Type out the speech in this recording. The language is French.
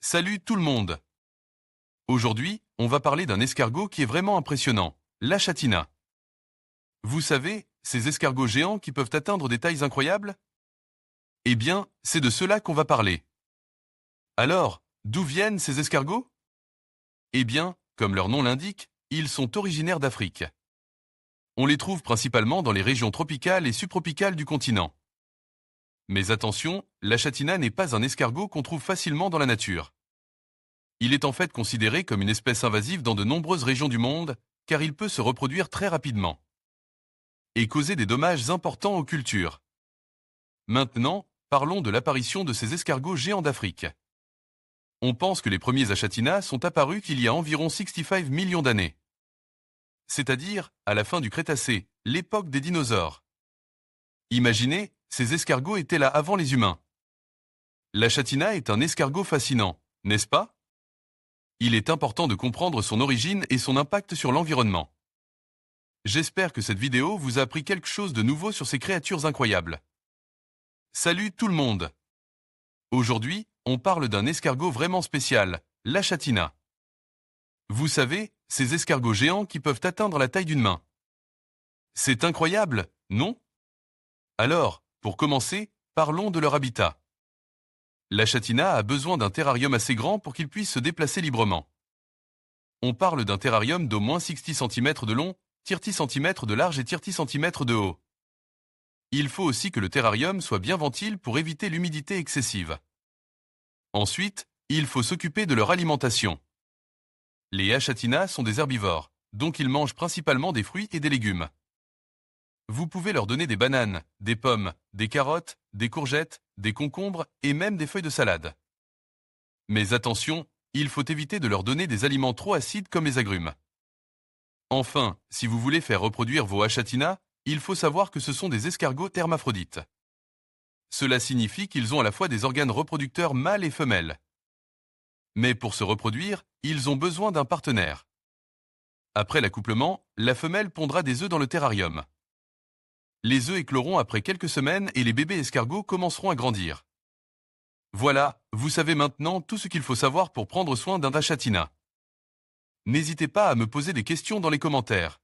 Salut tout le monde! Aujourd'hui, on va parler d'un escargot qui est vraiment impressionnant, l'Achatina. Vous savez, ces escargots géants qui peuvent atteindre des tailles incroyables? Eh bien, c'est de cela qu'on va parler. Alors, d'où viennent ces escargots? Eh bien, comme leur nom l'indique, ils sont originaires d'Afrique. On les trouve principalement dans les régions tropicales et subtropicales du continent. Mais attention, l'Achatina n'est pas un escargot qu'on trouve facilement dans la nature. Il est en fait considéré comme une espèce invasive dans de nombreuses régions du monde, car il peut se reproduire très rapidement et causer des dommages importants aux cultures. Maintenant, parlons de l'apparition de ces escargots géants d'Afrique. On pense que les premiers Achatina sont apparus il y a environ 65 millions d'années. C'est-à-dire à la fin du Crétacé, l'époque des dinosaures. Imaginez, ces escargots étaient là avant les humains. L'Achatina est un escargot fascinant, n'est-ce pas? Il est important de comprendre son origine et son impact sur l'environnement. J'espère que cette vidéo vous a appris quelque chose de nouveau sur ces créatures incroyables. Salut tout le monde! Aujourd'hui, on parle d'un escargot vraiment spécial, l'Achatina. Vous savez, ces escargots géants qui peuvent atteindre la taille d'une main. C'est incroyable, non? Alors, pour commencer, parlons de leur habitat. L'Achatina a besoin d'un terrarium assez grand pour qu'il puisse se déplacer librement. On parle d'un terrarium d'au moins 60 cm de long, 30 cm de large et 30 cm de haut. Il faut aussi que le terrarium soit bien ventile pour éviter l'humidité excessive. Ensuite, il faut s'occuper de leur alimentation. Les Achatina sont des herbivores, donc ils mangent principalement des fruits et des légumes. Vous pouvez leur donner des bananes, des pommes, des carottes, des courgettes, des concombres et même des feuilles de salade. Mais attention, il faut éviter de leur donner des aliments trop acides comme les agrumes. Enfin, si vous voulez faire reproduire vos Achatina, il faut savoir que ce sont des escargots hermaphrodites. Cela signifie qu'ils ont à la fois des organes reproducteurs mâles et femelles. Mais pour se reproduire, ils ont besoin d'un partenaire. Après l'accouplement, la femelle pondra des œufs dans le terrarium. Les œufs écloront après quelques semaines et les bébés escargots commenceront à grandir. Voilà, vous savez maintenant tout ce qu'il faut savoir pour prendre soin d'un Achatina. N'hésitez pas à me poser des questions dans les commentaires.